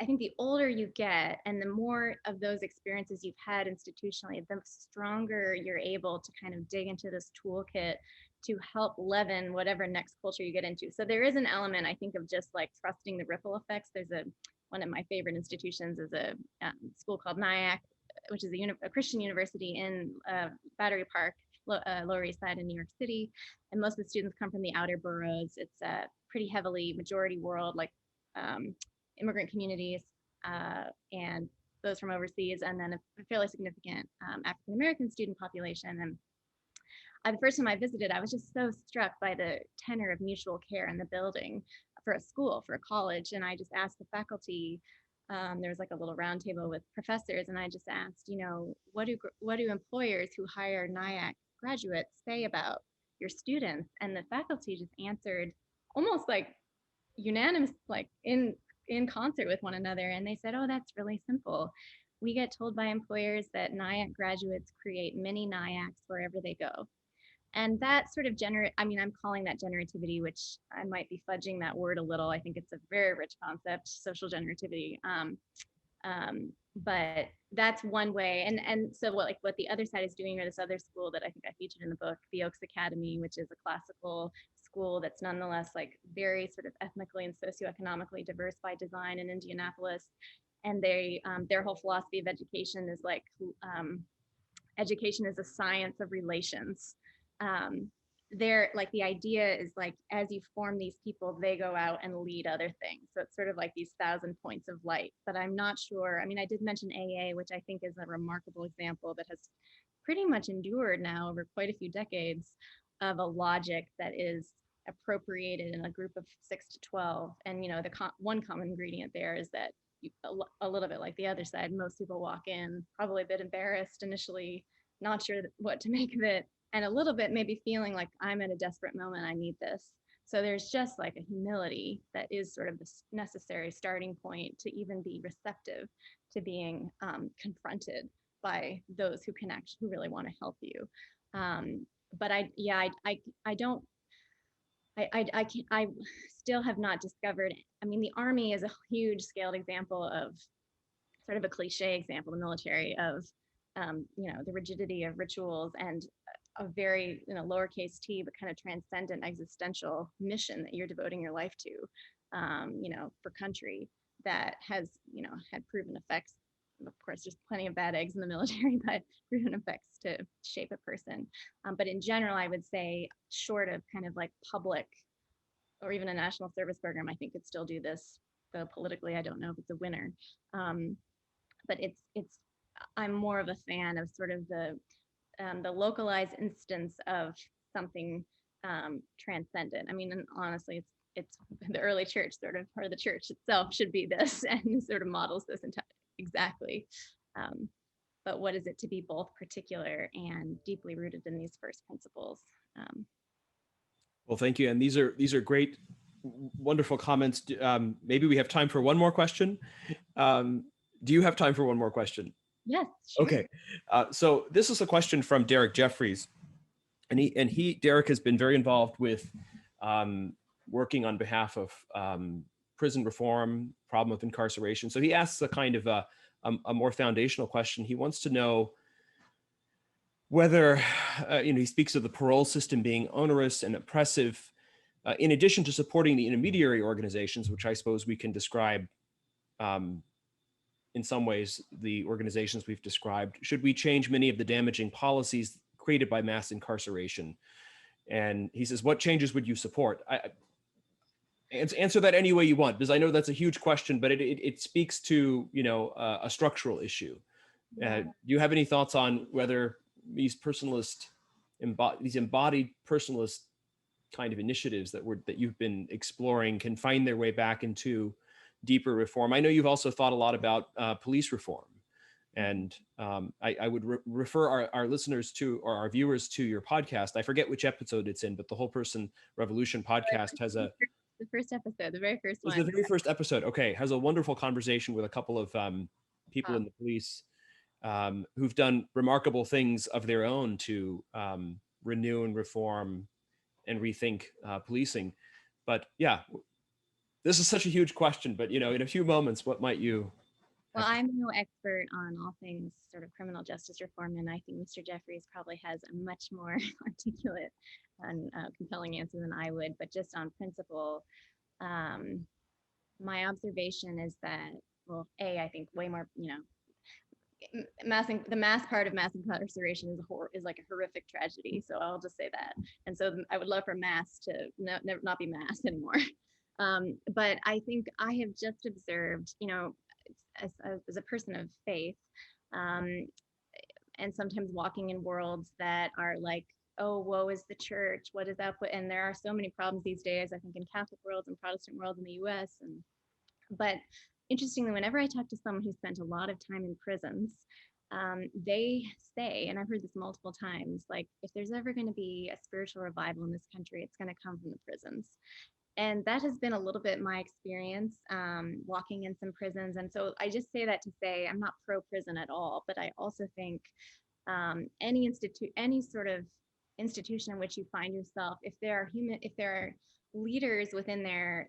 I think the older you get and the more of those experiences you've had institutionally, the stronger you're able to kind of dig into this toolkit to help leaven whatever next culture you get into. So there is an element, I think, of just like trusting the ripple effects. There's one of my favorite institutions is a school called NIAC, which is a Christian university in Battery Park, Lower East Side in New York City. And most of the students come from the outer boroughs. It's a pretty heavily majority world, like immigrant communities. And those from overseas, and then a fairly significant African American student population. And the first time I visited, I was just so struck by the tenor of mutual care in the building for a school, for a college. And I just asked the faculty, there was like a little round table with professors, and I just asked, what do employers who hire NIAC graduates say about your students? And the faculty just answered almost like unanimous, like in concert with one another. And they said, oh, that's really simple. We get told by employers that NIAC graduates create mini NIACs wherever they go. And that sort of I'm calling that generativity, which I might be fudging that word a little. I think it's a very rich concept, social generativity. But that's one way. And so what the other side is doing, or this other school that I think I featured in the book, the Oaks Academy, which is a classical school that's nonetheless like very sort of ethnically and socioeconomically diverse by design in Indianapolis. And their whole philosophy of education is like, education is a science of relations. They're like, the idea is like, as you form these people, they go out and lead other things. So it's sort of like these 1,000 points of light, but I'm not sure. I mean, I did mention AA, which I think is a remarkable example that has pretty much endured now over quite a few decades of a logic that is appropriated in a group of 6 to 12. And, one common ingredient there is that a little bit like the other side, most people walk in probably a bit embarrassed initially, not sure what to make of it, and a little bit maybe feeling like I'm at a desperate moment, I need this. So there's just like a humility that is sort of the necessary starting point to even be receptive to being confronted by those who really want to help you. But I still have not discovered. I mean, the Army is a huge scaled example of sort of a cliche example, the military, of the rigidity of rituals and a very lowercase t, but kind of transcendent existential mission that you're devoting your life to, for country, that has had proven effects. Of course, there's plenty of bad eggs in the military, but proven effects to shape a person. But in general, I would say, short of kind of like public or even a national service program, I think could still do this. Though politically, I don't know if it's a winner. But I'm more of a fan of sort of the localized instance of something transcendent. I mean, and honestly, it's the early church sort of, or the church itself should be this, and sort of models this exactly. But what is it to be both particular and deeply rooted in these first principles? Well, thank you. And these are great, wonderful comments. Maybe we have time for one more question. Do you have time for one more question? Yes. Sure. Okay. So this is a question from Derek Jeffries, and Derek has been very involved with working on behalf of prison reform, problem of incarceration. So he asks a kind of a more foundational question. He wants to know whether, he speaks of the parole system being onerous and oppressive, in addition to supporting the intermediary organizations, which I suppose we can describe in some ways, the organizations we've described. Should we change many of the damaging policies created by mass incarceration? And he says, what changes would you support? Answer that any way you want, because I know that's a huge question, but it speaks to a structural issue. Do you have any thoughts on whether these embodied personalist kind of initiatives that you've been exploring can find their way back into deeper reform? I know you've also thought a lot about police reform, and I would refer our listeners to, or our viewers to, your podcast. I forget which episode it's in, but the Whole Person Revolution podcast has the first episode, the very first one. The very first episode. Okay, has a wonderful conversation with a couple of people in the police who've done remarkable things of their own to renew and reform and rethink policing. But yeah, this is such a huge question, but in a few moments, what might you? Well, I'm no expert on all things sort of criminal justice reform, and I think Mr. Jeffries probably has a much more articulate and compelling answer than I would. But just on principle, my observation is that, well, I think way more, the mass part of mass incarceration is like a horrific tragedy. So I'll just say that. And so I would love for mass to not be mass anymore. But I think I have just observed, as a person of faith, um, and sometimes walking in worlds that are like, oh, woe is the church, what is up? And there are so many problems these days, I think, in Catholic worlds and Protestant worlds in the US. But interestingly, whenever I talk to someone who spent a lot of time in prisons, they say, and I've heard this multiple times, like, if there's ever going to be a spiritual revival in this country, it's going to come from the prisons. And that has been a little bit my experience, walking in some prisons. And so I just say that to say I'm not pro-prison at all, but I also think any sort of institution in which you find yourself, if there are leaders within their,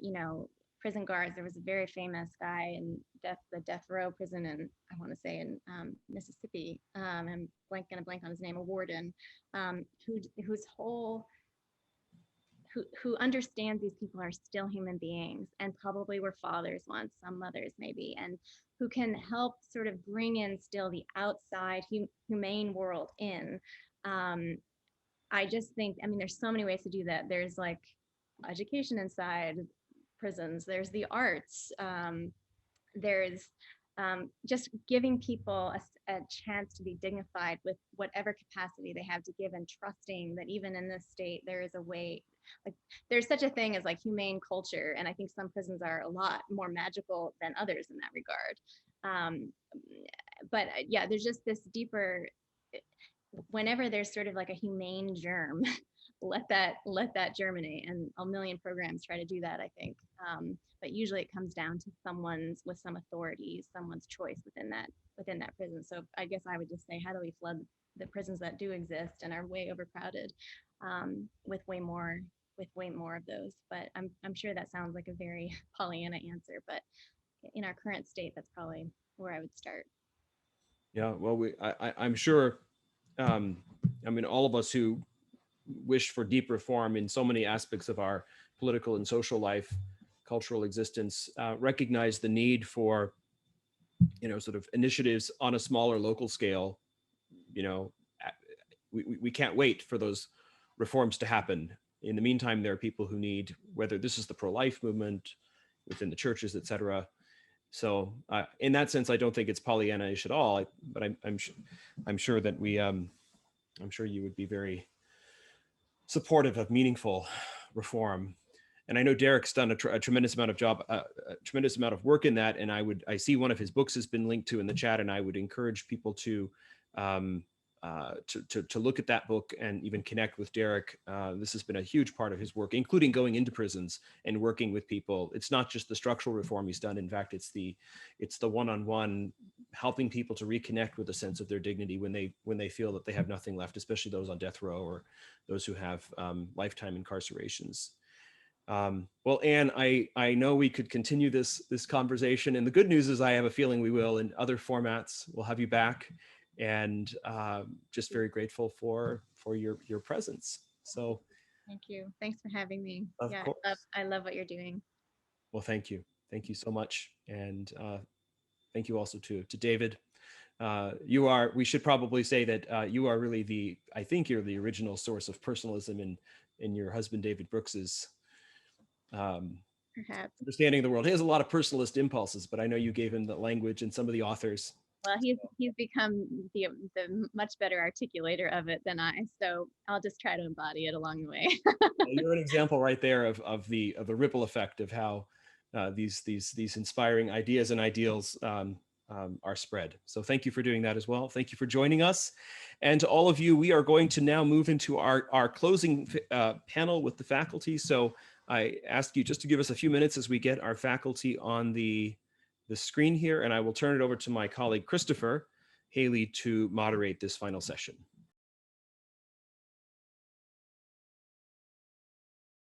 prison guards. There was a very famous guy in the death row prison in, I want to say, in Mississippi. I'm gonna blank on his name, a warden, who understands these people are still human beings and probably were fathers once, some mothers maybe, and who can help sort of bring in still the outside humane world in. I just think, there's so many ways to do that. There's like education inside prisons, there's the arts, there's just giving people a chance to be dignified with whatever capacity they have to give, and trusting that even in this state there is a way, like there's such a thing as like humane culture, and I think some prisons are a lot more magical than others in that regard. But yeah, there's just this deeper, whenever there's sort of like a humane germ, let that germinate, and a million programs try to do that, I think. But usually it comes down to someone's, with some authority, someone's choice within that prison. So I guess I would just say, how do we flood the prisons that do exist and are way overcrowded, with way more of those? But I'm sure that sounds like a very Pollyanna answer, but in our current state, that's probably where I would start. Yeah, well, I'm sure, all of us who wish for deep reform in so many aspects of our political and social life, cultural existence, recognize the need for, sort of initiatives on a smaller local scale. We can't wait for those reforms to happen. In the meantime, there are people who need, whether this is the pro-life movement within the churches, et cetera. So in that sense, I don't think it's Pollyanna-ish at all, but I'm sure that I'm sure you would be very supportive of meaningful reform. And I know Derek's done a tremendous amount of work in that. And I see one of his books has been linked to in the chat, and I would encourage people to look at that book and even connect with Derek. This has been a huge part of his work, including going into prisons and working with people. It's not just the structural reform he's done. In fact, it's the one-on-one, helping people to reconnect with a sense of their dignity when they feel that they have nothing left, especially those on death row or those who have lifetime incarcerations. Well, Anne, I know we could continue this conversation, and the good news is I have a feeling we will in other formats. We'll have you back, and just very grateful for your presence. So thank you. Thanks for having me. Of course. I love what you're doing. Well, thank you so much, and thank you also to David. We should probably say that you are really I think you're the original source of personalism in your husband David Brooks's Perhaps. understanding of the world. He has a lot of personalist impulses, but I know you gave him the language and some of the authors. Well, he's become the much better articulator of it than I, so I'll just try to embody it along the way. Well, you're an example right there of the ripple effect of how these inspiring ideas and ideals are spread. So thank you for doing that as well. Thank you for joining us. And to all of you, we are going to now move into our closing panel with the faculty. So I ask you just to give us a few minutes as we get our faculty on the screen here, and I will turn it over to my colleague, Christopher Haley, to moderate this final session.